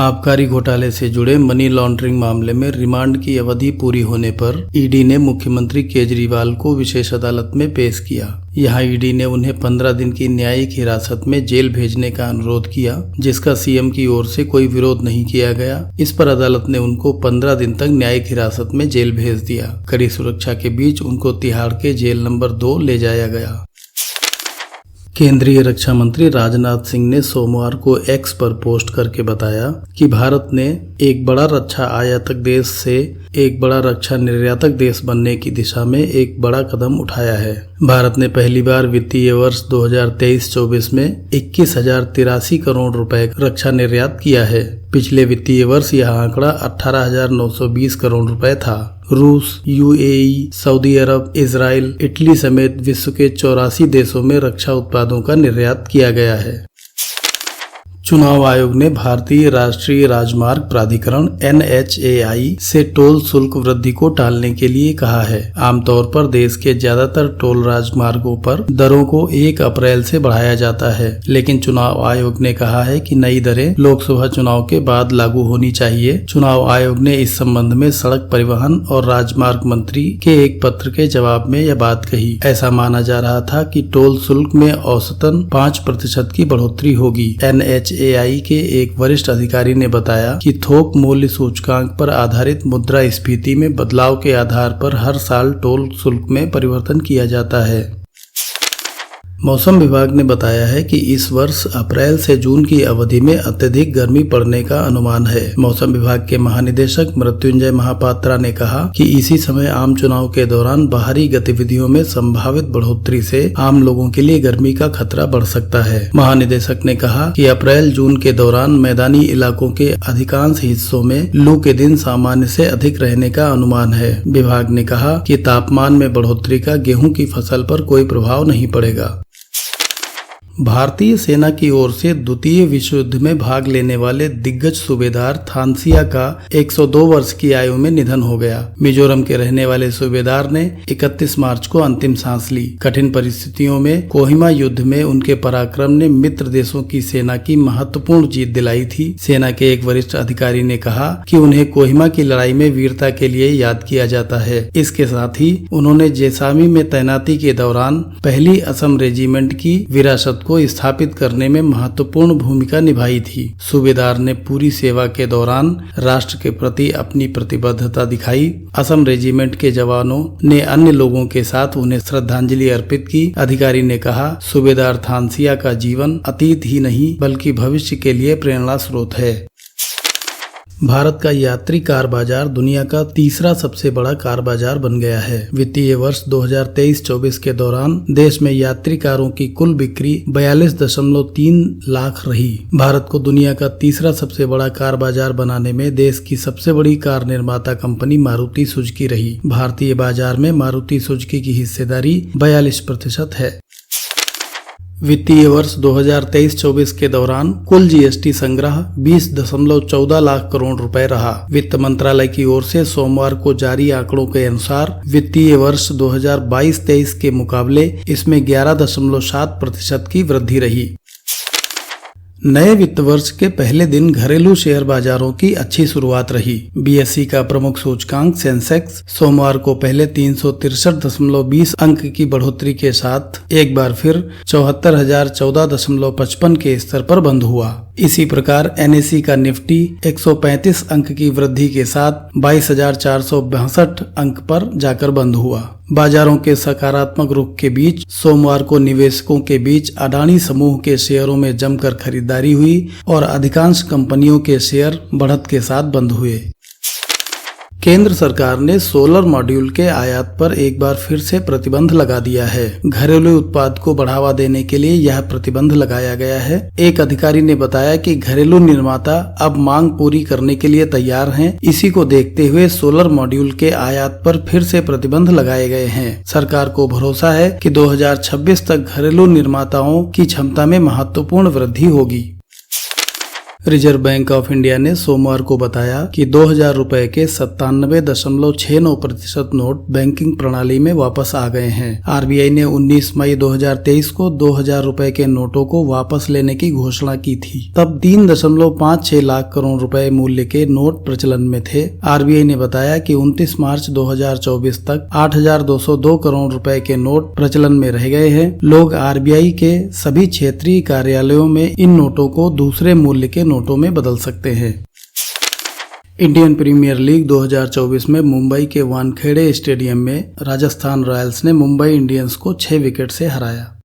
आबकारी घोटाले से जुड़े मनी लॉन्ड्रिंग मामले में रिमांड की अवधि पूरी होने पर ईडी ने मुख्यमंत्री केजरीवाल को विशेष अदालत में पेश किया। यहां ईडी ने उन्हें 15 दिन की न्यायिक हिरासत में जेल भेजने का अनुरोध किया, जिसका सीएम की ओर से कोई विरोध नहीं किया गया। इस पर अदालत ने उनको 15 दिन तक न्यायिक हिरासत में जेल भेज दिया। कड़ी सुरक्षा के बीच उनको तिहाड़ के जेल नंबर 2 ले जाया गया। केंद्रीय रक्षा मंत्री राजनाथ सिंह ने सोमवार को एक्स पर पोस्ट करके बताया कि भारत ने एक बड़ा रक्षा आयातक देश से एक बड़ा रक्षा निर्यातक देश बनने की दिशा में एक बड़ा कदम उठाया है। भारत ने पहली बार वित्तीय वर्ष 2023-24 में 21,083 करोड़ रुपए रक्षा निर्यात किया है। पिछले वित्तीय वर्ष यह आंकड़ा 18,920 करोड़ रुपए था। रूस, यूएई, सऊदी अरब, इजराइल, इटली समेत विश्व के 84 देशों में रक्षा उत्पादों का निर्यात किया गया है। चुनाव आयोग ने भारतीय राष्ट्रीय राजमार्ग प्राधिकरण NHAI से टोल शुल्क वृद्धि को टालने के लिए कहा है। आमतौर पर देश के ज्यादातर टोल राजमार्गों पर दरों को 1 अप्रैल से बढ़ाया जाता है, लेकिन चुनाव आयोग ने कहा है कि नई दरें लोकसभा चुनाव के बाद लागू होनी चाहिए। चुनाव आयोग ने इस संबंध में सड़क परिवहन और राजमार्ग मंत्री के एक पत्र के जवाब में यह बात कही। ऐसा माना जा रहा था कि टोल शुल्क में औसतन 5% की बढ़ोतरी होगी। NHAI के एक वरिष्ठ अधिकारी ने बताया कि थोक मूल्य सूचकांक पर आधारित मुद्रास्फीति में बदलाव के आधार पर हर साल टोल शुल्क में परिवर्तन किया जाता है। मौसम विभाग ने बताया है कि इस वर्ष अप्रैल से जून की अवधि में अत्यधिक गर्मी पड़ने का अनुमान है। मौसम विभाग के महानिदेशक मृत्युंजय महापात्रा ने कहा कि इसी समय आम चुनाव के दौरान बाहरी गतिविधियों में संभावित बढ़ोतरी से आम लोगों के लिए गर्मी का खतरा बढ़ सकता है। महानिदेशक ने कहा कि अप्रैल जून के दौरान मैदानी इलाकों के अधिकांश हिस्सों में लू के दिन सामान्य से अधिक रहने का अनुमान है। विभाग ने कहा कि तापमान में बढ़ोतरी का गेहूं की फसल पर कोई प्रभाव नहीं पड़ेगा। भारतीय सेना की ओर से द्वितीय विश्व युद्ध में भाग लेने वाले दिग्गज सूबेदार थानसिया का 102 वर्ष की आयु में निधन हो गया। मिजोरम के रहने वाले सूबेदार ने 31 मार्च को अंतिम सांस ली। कठिन परिस्थितियों में कोहिमा युद्ध में उनके पराक्रम ने मित्र देशों की सेना की महत्वपूर्ण जीत दिलाई थी। सेना के एक वरिष्ठ अधिकारी ने कहा कि उन्हें कोहिमा की लड़ाई में वीरता के लिए याद किया जाता है। इसके साथ ही उन्होंने जैसामी में तैनाती के दौरान पहली असम रेजिमेंट की विरासत को स्थापित करने में महत्वपूर्ण भूमिका निभाई थी। सूबेदार ने पूरी सेवा के दौरान राष्ट्र के प्रति अपनी प्रतिबद्धता दिखाई। असम रेजिमेंट के जवानों ने अन्य लोगों के साथ उन्हें श्रद्धांजलि अर्पित की। अधिकारी ने कहा, सूबेदार थानसिया का जीवन अतीत ही नहीं बल्कि भविष्य के लिए प्रेरणा स्रोत है। भारत का यात्री कार बाजार दुनिया का तीसरा सबसे बड़ा कार बाजार बन गया है। वित्तीय वर्ष 2023-24 के दौरान देश में यात्री कारों की कुल बिक्री 42.3 लाख रही। भारत को दुनिया का तीसरा सबसे बड़ा कार बाजार बनाने में देश की सबसे बड़ी कार निर्माता कंपनी मारुति सुजुकी रही। भारतीय बाजार में मारुति सुजुकी की हिस्सेदारी 42% है। वित्तीय वर्ष 2023-24 के दौरान कुल जीएसटी संग्रह 20.14 लाख करोड़ रुपए रहा। वित्त मंत्रालय की ओर से सोमवार को जारी आंकड़ों के अनुसार वित्तीय वर्ष 2022-23 के मुकाबले इसमें 11.7% की वृद्धि रही। नए वित्त वर्ष के पहले दिन घरेलू शेयर बाजारों की अच्छी शुरुआत रही। बीएसई का प्रमुख सूचकांक सेंसेक्स सोमवार को पहले 363.20 अंक की बढ़ोतरी के साथ एक बार फिर 74,014.55 के स्तर पर बंद हुआ। इसी प्रकार एनएसई का निफ्टी 135 अंक की वृद्धि के साथ 22,462 अंक पर जाकर बंद हुआ। बाजारों के सकारात्मक रुख के बीच सोमवार को निवेशकों के बीच अडानी समूह के शेयरों में जमकर खरीदारी हुई और अधिकांश कंपनियों के शेयर बढ़त के साथ बंद हुए। केंद्र सरकार ने सोलर मॉड्यूल के आयात पर एक बार फिर से प्रतिबंध लगा दिया है। घरेलू उत्पाद को बढ़ावा देने के लिए यह प्रतिबंध लगाया गया है। एक अधिकारी ने बताया कि घरेलू निर्माता अब मांग पूरी करने के लिए तैयार हैं। इसी को देखते हुए सोलर मॉड्यूल के आयात पर फिर से प्रतिबंध लगाए गए हैं। सरकार को भरोसा है कि 2026 तक घरेलू निर्माताओं की क्षमता में महत्वपूर्ण वृद्धि होगी। रिजर्व बैंक ऑफ इंडिया ने सोमवार को बताया कि 2000 रुपए के 97.69% नोट बैंकिंग प्रणाली में वापस आ गए हैं। आरबीआई ने 19 मई 2023 को 2000 रुपए के नोटों को वापस लेने की घोषणा की थी। तब 3.56 लाख करोड़ रुपए मूल्य के नोट प्रचलन में थे। आरबीआई ने बताया कि 29 मार्च 2024 तक 8,202 करोड़ रुपए के नोट प्रचलन में रह गए हैं। लोग आरबीआई के सभी क्षेत्रीय कार्यालयों में इन नोटों को दूसरे मूल्य के नोटों में बदल सकते हैं। इंडियन प्रीमियर लीग 2024 में मुंबई के वानखेड़े स्टेडियम में राजस्थान रॉयल्स ने मुंबई इंडियंस को 6 विकेट से हराया।